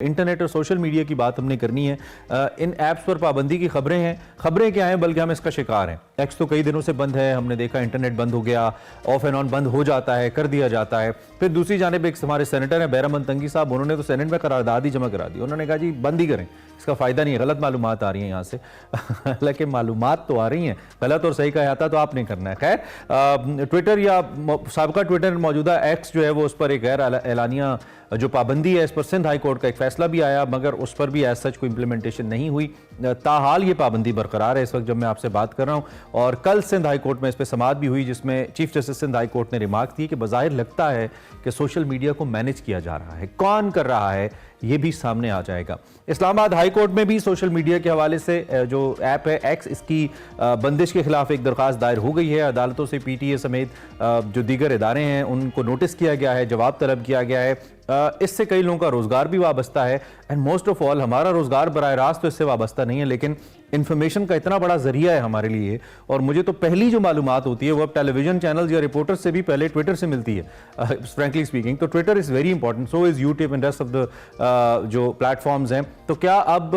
Internet और social media की बात हमने करनी है। इन ऐप्स पर पाबंदी की खबरें हैं। खबरें क्या हैं, बल्कि हम इसका शिकार हैं। एक्स तो कई दिनों से बंद है, हमने देखा इंटरनेट बंद हो गया, ऑफ एंड ऑन बंद हो जाता है, कर दिया जाता है। फिर दूसरी जानिब एक हमारे सेनेटर हैं बैरम तंगी साहब, उन्होंने तो सेनेट में करारदाद ही जमा करा दी। उन्होंने कहा जी बंद ही करें, इसका फ़ायदा नहीं है, गलत मालूमात आ रही हैं यहाँ से। हालांकि मालूमात तो आ रही हैं, गलत और सही का आता तो आपने करना है। खैर, ट्विटर या साबका ट्विटर मौजूदा एक्स जो है वो उस पर एक गैर एलानिया जो पाबंदी है, इस पर सिंध हाई कोर्ट का एक फैसला भी आया, मगर उस पर भी एज सच कोई इंप्लीमेंटेशन नहीं हुई। ताहाल ये पाबंदी बरकरार है इस वक्त जब मैं आपसे बात कर रहा हूँ। और कल सिंध हाई कोर्ट में इस पर समाअत भी हुई, जिसमें chief justice Sindh high court ने रिमार्क दी कि बज़ाहिर लगता है कि सोशल मीडिया को मैनेज किया जा रहा है। कौन कर रहा है ये भी सामने आ जाएगा। इस्लामाबाद हाई कोर्ट में भी सोशल मीडिया के हवाले से जो ऐप है एक्स, इसकी बंदिश के खिलाफ एक दरख्वास्त दायर हो गई है। अदालतों से पीटीए समेत जो दीगर इदारे हैं उनको नोटिस किया गया है, जवाब तलब किया गया है। इससे कई लोगों का रोजगार भी वाबस्ता है, एंड मोस्ट ऑफ ऑल हमारा रोजगार बराह रास्त तो इससे वाबस्ता नहीं है, लेकिन इन्फॉर्मेशन का इतना बड़ा जरिया है हमारे लिए। और मुझे तो पहली जो मालूमात होती है वो अब टेलीविजन चैनल्स या रिपोर्टर्स से भी पहले ट्विटर से मिलती है, फ्रैंकली स्पीकिंग। तो Twitter is very important, so is YouTube and rest of the जो प्लेटफॉर्म्स हैं। तो क्या अब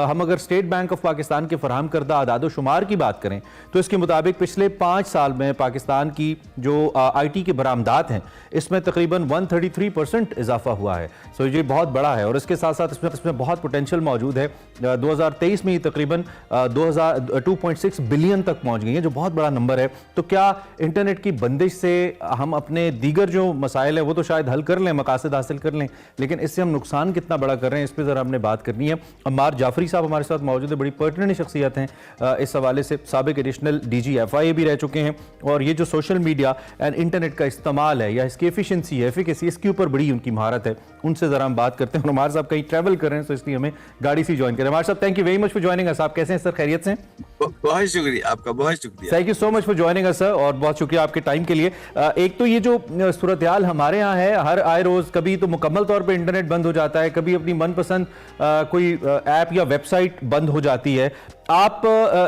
हम अगर स्टेट बैंक ऑफ पाकिस्तान के फराहम करदा आदादो शुमार की बात करें तो इसके मुताबिक पिछले 5 साल में पाकिस्तान की जो IT की बरामदात हैं इसमें तकरीबन 133% इजाफा हुआ है। सो ये बहुत बड़ा है और इसके साथ साथ इसमें बहुत पोटेंशियल मौजूद है। 2023 में ही तकरीबन 2.6 बिलियन तक पहुंच गई है, जो बहुत बड़ा नंबर है। तो क्या इंटरनेट की बंदिश से हम अपने दीगर जो मसाइल है वो तो शायद हल कर लें, मकासद हासिल कर लें, लेकिन इससे हम नुकसान कितना बड़ा कर रहे हैं, इस पर ज़रा हमने बात करनी है। अम्मार जाफरी साहब हमारे साथ मौजूद है, बड़ी पर्टिनेंट शख्सियत हैं इस हवाले से, साबिक एडिशनल DG FIA भी रह चुके हैं। और ये जो सोशल मीडिया एंड इंटरनेट का इस्तेमाल है या इसकी एफिशिएंसी है, एफिकेसी, इसके ऊपर बड़ी उनकी महारत है। उनसे ज़रा हम बात करते हैं। और हमारे साहब कहीं ट्रैवल कर रहे हैं तो इसलिए हमें गाड़ी से ज्वाइन करें। हमारे साहब thank you very much for joining us. आप कैसे हैं सर, खैरियत से? बहुत शुक्रिया आपका, बहुत शुक्रिया। Thank you so much for joining us sir, और बहुत शुक्रिया आपके टाइम के लिए। एक तो ये जो सूरत हाल हमारे यहाँ है, हर आए रोज कभी तो मुकम्मल तौर पे इंटरनेट बंद हो जाता है, कभी अपनी मनपसंद कोई ऐप या वेबसाइट बंद हो जाती है। आप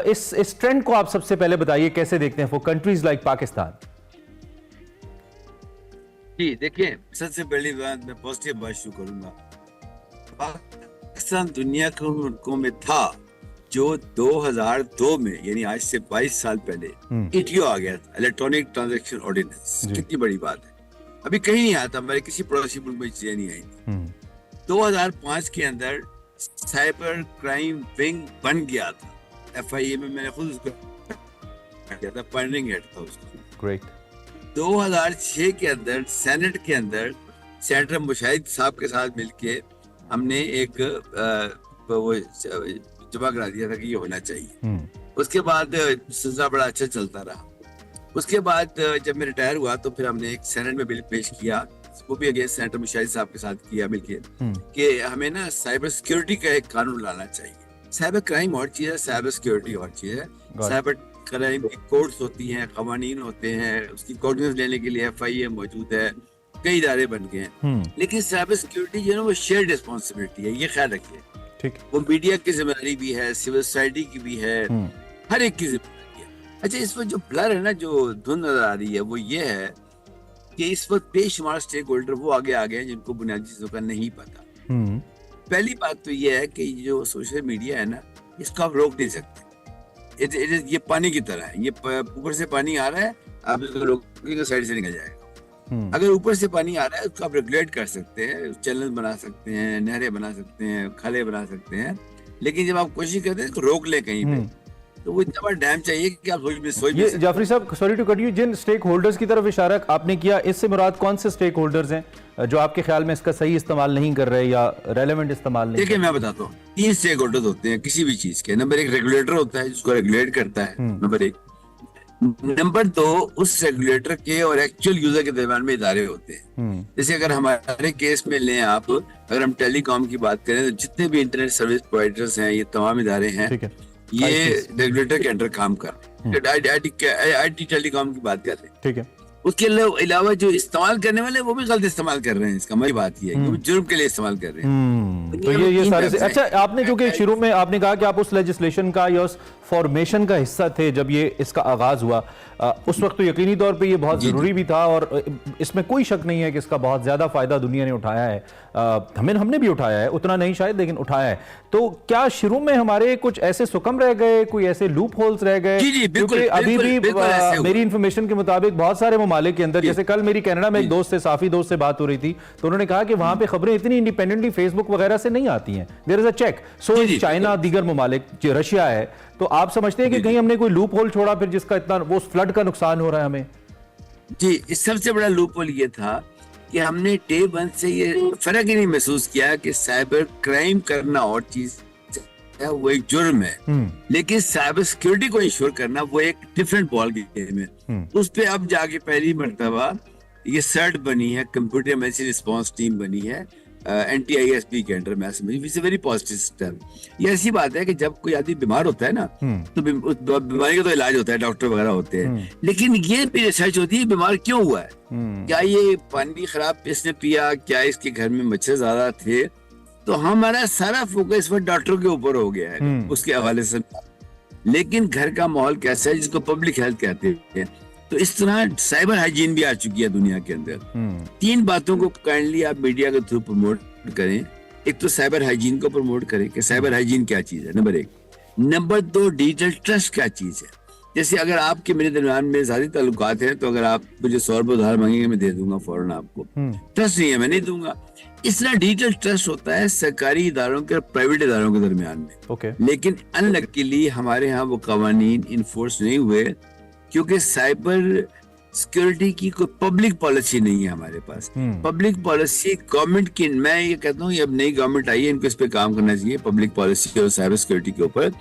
इस ट्रेंड को आप सबसे पहले बताइए कैसे देखते हैं फॉर कंट्रीज लाइक पाकिस्तान? जी देखिए, सबसे पहली बात मैं पॉजिटिव बात शुरू करूंगा। पाकिस्तान दुनिया के उन मुल्कों में था जो 2002 में, यानी आज से 22 साल पहले ETO आ गया था, इलेक्ट्रॉनिक ट्रांजैक्शन ऑर्डिनेंस। कितनी बड़ी बात है, अभी कहीं नहीं आता, हमारे किसी पड़ोसी मुल्क में चीजें नहीं आई थी। 2005 के अंदर साइबर क्राइम विंग बन गया था FIA में, मैंने खुद उसको किया था, पॉइंटिंग हेड था उसका। ग्रेट। 2006 के अंदर सेनेट के अंदर सेनेटर मुशाहिद साहब के साथ मिलके हमने एक वो जमा करा दिया था कि ये होना चाहिए। उसके बाद सिलसिला बड़ा अच्छा चलता रहा। उसके बाद जब मैं रिटायर हुआ तो फिर हमने एक सेनेट में बिल पेश किया, वो भी अगेंस्ट सेनेटर मुशाहिद साहब के साथ किया मिलके, कि हमें ना साइबर सिक्योरिटी का एक कानून लाना चाहिए। साइबर क्राइम और चीज है, साइबर सिक्योरिटी और चीज है। साइबर क्राइम की कोर्ट्स होती हैं, कवानीन होते हैं, उसकी कोऑर्डिनेशन लेने के लिए FIA मौजूद है, कई इदारे बन गए हैं। लेकिन साइबर सिक्योरिटी जो है वो शेयर्ड रिस्पॉन्सिबिलिटी है, ये ख्याल रखिए। ठीक, वो मीडिया की जिम्मेदारी भी है, सिविल सोसाइटी की भी है, हर एक की जिम्मेदारी है। अच्छा, इस वक्त जो ब्लर है ना, जो धुंध नजर आ रही है, वो ये है कि इस वक्त बेशुमार स्टेक होल्डर वो आगे आ गए हैं जिनको बुनियादी चीजों का नहीं पता। पहली बात तो ये है कि जो सोशल मीडिया है ना, इसको आप रोक नहीं सकते। ये पानी की तरह है, ये ऊपर से पानी आ रहा है, आप इसको रोकेंगे साइड से निकल जाएगा। अगर ऊपर से पानी आ रहा है उसको आप रेगुलेट कर सकते हैं, चैनल बना सकते हैं, नहरें बना सकते हैं, खाले बना सकते हैं, लेकिन जब आप कोशिश करते हैं इसको रोक ले कहीं पे, तो वो इतना बड़ा डैम चाहिए कि आप सोच ये जाफरी साहब, सॉरी टू कट यू, जिन स्टेक होल्डर्स की तरफ इशारा आपने किया, इससे मुराद कौन से स्टेक होल्डर्स हैं जो आपके ख्याल में इसका सही इस्तेमाल नहीं कर रहे या रेलेवेंट इस्तेमाल नहीं? देखिए, मैं बताता हूँ, 3 स्टेक होल्डर्स होते हैं किसी भी चीज के। नंबर 1 रेगुलेटर होता है जिसको रेगुलेट करता है, नंबर 1। नंबर 2, उस रेगुलेटर के और एक्चुअल यूजर के दरमियान में इदारे होते हैं। जैसे अगर हमारे केस में लें आप, अगर हम टेलीकॉम की बात करें तो जितने भी इंटरनेट सर्विस प्रोवाइडर्स हैं, ये तमाम इदारे हैं, ये रेगुलेटर के अंडर काम कर रहे हैं। IT टेलीकॉम की बात कर रहे हैं, ठीक है। उसके अलावा जो इस्तेमाल करने वाले वो भी गलत इस्तेमाल कर रहे हैं इसका, मेरी बात ये है कि वो जुर्म के लिए इस्तेमाल कर रहे हैं। तो ये सारे से अच्छा, आपने जो कि शुरू में आपने कहा कि आप उस लेजिस्लेशन का या उस फॉर्मेशन का हिस्सा थे जब ये इसका आगाज हुआ, उस वक्त तो यकीनी तौर पे ये बहुत जरूरी भी था और इसमें कोई शक नहीं है कि इसका बहुत ज्यादा फायदा दुनिया ने उठाया है, हमने भी उठाया है, उतना नहीं शायद लेकिन उठाया है। तो क्या शुरू में हमारे कुछ ऐसे सुकम रह गए, कोई ऐसे लूप होल्स रह गए? क्योंकि अभी भी मेरी इंफॉर्मेशन के मुताबिक बहुत सारे ममालिक के अंदर, जैसे कल मेरी कनाडा में एक दोस्त से, साफी दोस्त से बात हो रही थी, तो उन्होंने कहा कि वहां पे खबरें इतनी इंडिपेंडेंटली फेसबुक वगैरह से नहीं आती हैं, there is a check. So China, दीगर ममालिक, रशिया है, तो आप समझते हैं कि कहीं हमने कोई लूप होल छोड़ा फिर जिसका इतना वो फ्लड का नुकसान हो रहा है हमें? जी, इस सबसे बड़ा लूप होल ये था कि हमने डे वन से ये फर्क ही नहीं महसूस किया कि साइबर क्राइम करना और चीज है, वो एक जुर्म है, लेकिन साइबर सिक्योरिटी को इंश्योर करना वो एक डिफरेंट बॉल गेम है। उस पे अब जाके पहली मर्तबा ये सर्ट बनी है, कंप्यूटर इमरजेंसी रिस्पांस टीम बनी है NTISP के अंडर में, वेरी पॉजिटिव स्टेप। ये ऐसी बात है कि जब कोई आदमी बीमार होता है ना, तो बीमारी का तो इलाज होता है, डॉक्टर वगैरह होते हैं, लेकिन ये भी रिसर्च होती है बीमार क्यों हुआ है, क्या ये पानी खराब इसने पिया, क्या इसके घर में मच्छर ज्यादा थे। तो हमारा सारा फोकस वो डॉक्टर के ऊपर हो गया है उसके हवाले से, लेकिन घर का माहौल कैसा है जिसको पब्लिक हेल्थ कहते हैं। तो इस तरह साइबर हाइजीन भी आ चुकी है दुनिया के अंदर। 3 बातों को काइंडली आप मीडिया के थ्रू प्रमोट करें। एक तो साइबर हाइजीन को प्रमोट करें कि साइबर हाइजीन क्या चीज है, नंबर 1। नंबर 2, डिजिटल ट्रस्ट क्या चीज है। जैसे अगर आपके मेरे दरमियान में ज़ाती ताल्लुकात हैं, तो अगर आप मुझे 100 रुपये उधार मांगेंगे मैं दे दूंगा फौरन आपको, ट्रस्ट नहीं है मैं नहीं दूंगा। इस तरह डिजिटल ट्रस्ट होता है सरकारी इदारों के और प्राइवेट इदारों के दरमियान में। लेकिन अनलकीली हमारे यहाँ वो कवानीन इन्फोर्स नहीं हुए, क्योंकि साइबर सिक्योरिटी की कोई पब्लिक पॉलिसी नहीं है हमारे पास। पब्लिक पॉलिसी गवर्नमेंट की, मैं ये कहता हूँ अब नई गवर्नमेंट आई है, इनको इस पे काम करना चाहिए पब्लिक पॉलिसी और साइबर सिक्योरिटी के ऊपर।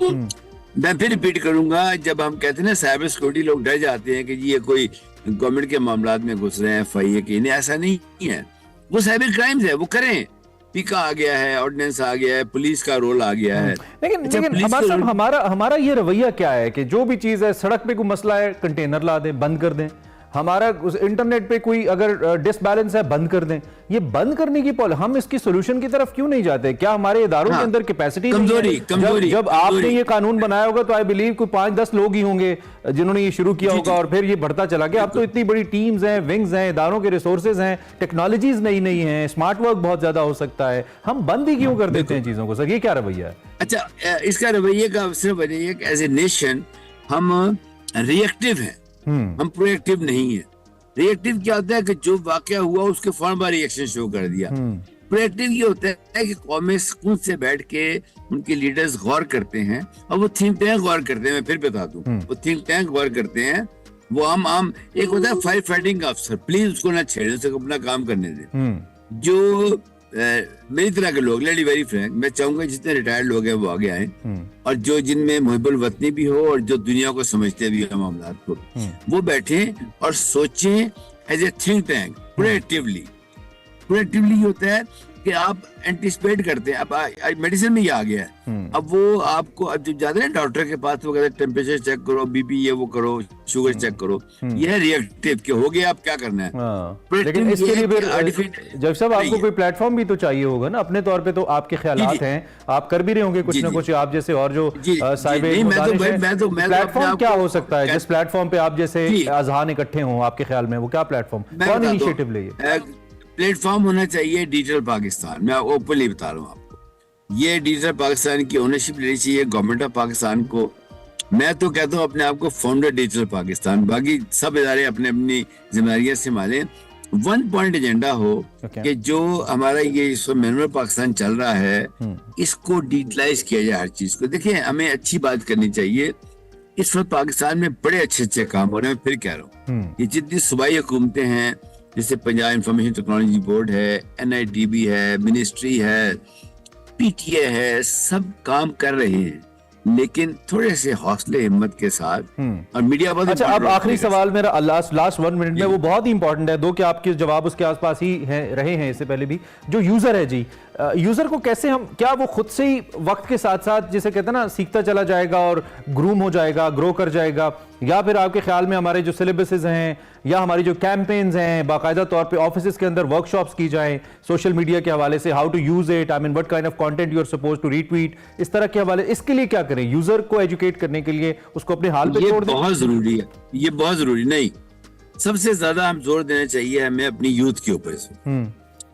मैं फिर रिपीट करूंगा, जब हम कहते हैं ना साइबर सिक्योरिटी, लोग डर जाते हैं कि ये कोई गवर्नमेंट के मामलात में घुस रहे हैं, FIA के, नहीं ऐसा नहीं है। वो साइबर क्राइम्स है, वो करें। पीका आ गया है, ऑर्डिनेंस आ गया है, पुलिस का रोल आ गया है। लेकिन हमारा ये रवैया क्या है कि जो भी चीज है, सड़क पे कोई मसला है कंटेनर ला दें, बंद कर दें। हमारा इंटरनेट पे कोई अगर डिसबैलेंस है बंद कर दें। ये बंद करने की पॉलिसी, हम इसकी सोल्यूशन की तरफ क्यों नहीं जाते? क्या हमारे इदारों के अंदर कैपेसिटी कमजोरी? जब आपने ये कानून बनाया होगा तो आई बिलीव कोई 5-10 लोग ही होंगे जिन्होंने ये शुरू किया होगा, और फिर ये बढ़ता चला गया। अब तो इतनी बड़ी टीम्स हैं, विंग्स हैं, इदारों के रिसोर्सेज हैं, टेक्नोलॉजीज नई हैं, स्मार्ट वर्क बहुत ज्यादा हो सकता है। हम बंद ही क्यों कर देते हैं चीजों को? सर ये क्या रवैया है? अच्छा, इसका रवैये का सिर्फ वजह है कि एज ए नेशन हम रिएक्टिव हैं, हम प्रोएक्टिव नहीं है। रिएक्टिव क्या होता है कि जो वाकया हुआ उसके फौरन बाद रिएक्शन शो कर दिया। प्रोएक्टिव ये होता है कि कौमें सुकून से बैठ के उनके लीडर्स गौर करते हैं, और वो थिंक टैंक गौर करते हैं। मैं फिर बता दूं, वो थिंक टैंक गौर करते हैं। वो आम एक होता है फायर फाइटिंग अफसर, प्लीज उसको ना छेड़े, उसको अपना काम करने दे। जो मेरी तरह के लोग, लेडी वेरी फ्रैंक, मैं चाहूंगा जितने रिटायर्ड लोग हैं वो आगे आए, और जो जिनमें मुहिबुल वतनी भी हो और जो दुनिया को समझते भी हो मामलात को, वो बैठे और सोचें as a think tank proactively. Proactively होता है कि आप एंटिसिपेट करते हैं। अब मेडिसिन में ये आ गया है, अब वो आपको, अब जब जाते हैं डॉक्टर के पास तो कहते हैं टेम्परेचर चेक करो, BP ये वो करो, शुगर चेक करो। ये है रिएक्टिव कि हो गया, अब क्या करना है। लेकिन इसके लिए फिर जब सब आपको कोई प्लेटफॉर्म भी तो चाहिए होगा ना अपने तौर पे। तो आपके ख्यालात हैं, आप कर भी रहे होंगे कुछ ना कुछ, आप जैसे और जो प्लेटफॉर्म क्या हो सकता है जिस प्लेटफॉर्म पे आप जैसे अजहान इकट्ठे हों, आपके ख्याल में वो क्या प्लेटफॉर्म, कौन इनिशिएटिव लेंगे? प्लेटफॉर्म होना चाहिए डिजिटल पाकिस्तान। मैं ओपनली बता रहा हूँ आपको, ये डिजिटल पाकिस्तान की ओनरशिप लेनी चाहिए गवर्नमेंट ऑफ पाकिस्तान को। मैं तो कहता हूँ अपने आप को फाउंडर डिजिटल पाकिस्तान, बाकी सब इदारे अपने अपनी जिम्मेदारियां संभालें। 1 पॉइंट एजेंडा हो कि जो हमारा ये इस वक्त मैनुअल पाकिस्तान चल रहा है, इसको डिजिटलाइज किया जाए हर चीज को। देखिए, हमें अच्छी बात करनी चाहिए। इस वक्त पाकिस्तान में बड़े अच्छे काम हो रहे हैं। मैं फिर कह रहा हूँ, ये जितनी सूबाई हुकूमतें हैं, जैसे पंजाब इंफॉर्मेशन टेक्नोलॉजी बोर्ड है, NITB है, मिनिस्ट्री है, PTA है, सब काम कर रहे हैं, लेकिन थोड़े से हौसले हिम्मत के साथ, और मीडिया बहुत। अच्छा, अब आखिरी सवाल मेरा लास्ट 1 मिनट में, वो बहुत ही इंपॉर्टेंट है। दो कि आपके जवाब उसके आसपास ही रहे हैं इससे पहले भी। जो यूजर है जी, यूजर को कैसे हम, क्या वो खुद से ही वक्त के साथ साथ जिसे कहते हैं ना सीखता चला जाएगा और ग्रूम हो जाएगा, ग्रो कर जाएगा, या फिर आपके ख्याल में हमारे जो सिलेबसेस हैं या हमारी जो कैंपेन्स हैं बाकायदा तौर पे ऑफिस के अंदर वर्कशॉप्स की जाएं सोशल मीडिया के हवाले से, how to use it, I mean what kind of content you are suppose to retweet, इस तरह के हवाले, इसके लिए क्या करें यूजर को एजुकेट करने के लिए, उसको अपने हाल पे छोड़ दें? बहुत जरूरी है, ये बहुत जरूरी। नहीं, सबसे ज्यादा हम जोर देना चाहिए हमें अपनी यूथ के ऊपर से।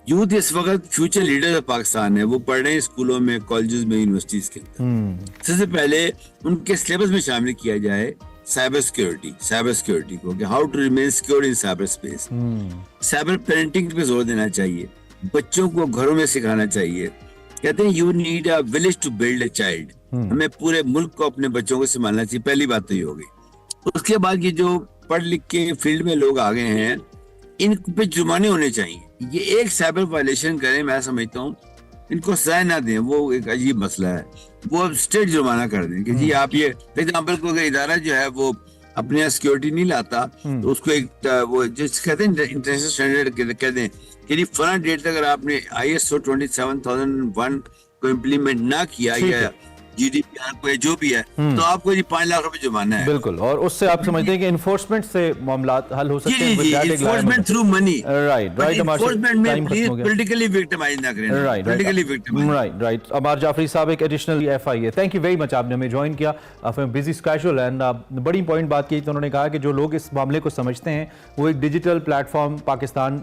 यूथ इस वक्त फ्यूचर लीडर ऑफ पाकिस्तान है, वो पढ़ रहे हैं स्कूलों में, कॉलेजेस में, यूनिवर्सिटीज के अंदर। सबसे पहले उनके सिलेबस में शामिल किया जाए साइबर सिक्योरिटी को, कि how to remain secure in cyber space. Cyber parenting पे जोर देना चाहिए, बच्चों को घरों में सिखाना चाहिए। कहते हैं you need a village to build a child, हमें पूरे मुल्क को अपने बच्चों को संभालना चाहिए, पहली बात तो ये हो गई। उसके बाद ये जो पढ़ लिख के फील्ड में लोग आ गए हैं, इन पे जुर्माने होने चाहिए। ये एक साइबर वायलेशन करें, मैं समझता हूँ इनको सजा ना दें, वो एक अजीब मसला है। वो अब स्टेट जुर्माना कर दें कि जी आप ये, फॉर एग्जाम्पल कोई इदारा जो है वो अपने यहाँ सिक्योरिटी नहीं लाता, तो उसको एक वो जिस कहते हैं इंटरनेशनल स्टैंडर्ड कहते हैं कि फलां डेट तक अगर आपने ISO 27001 को इम्प्लीमेंट ना किया या GDPR को जो भी है, तो आपको जी 5 लाख रुपए जुर्माना है। बिल्कुल, और उससे आप समझते हैं कि इन्फोर्समेंट से मामला हल हो सकते हैं, enforcement through money. Right, enforcement में प्लीज पॉलिटिकली विक्टिमाइज ना करें। Politically victimise. राइट। अमार जाफरी साहब एक एडिशनल FI है। थैंक यू वेरी मच, आपने हमें ज्वाइन किया आफ्टर बिजी स्केड्यूल, एंड बड़ी इंपॉर्टेंट बात की तो उन्होंने कहा कि जो लोग इस मामले को समझते हैं वो एक डिजिटल प्लेटफॉर्म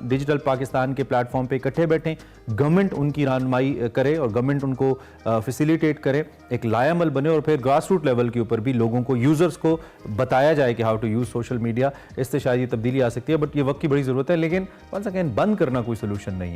डिजिटल पाकिस्तान के प्लेटफॉर्म पे इकट्ठे बैठें, गवर्नमेंट उनकी रहनुमाई करे और गवर्नमेंट उनको फैसिलिटेट करे, एक लायामल बने, और फिर ग्रास रूट लेवल के ऊपर भी लोगों को, यूजर्स को बताया जाए कि how to use social media. इससे शायद ये तब्दीली आ सकती है, बट ये वक्त की बड़ी जरूरत है। लेकिन वंस अगेन बंद करना कोई सोल्यूशन नहीं है।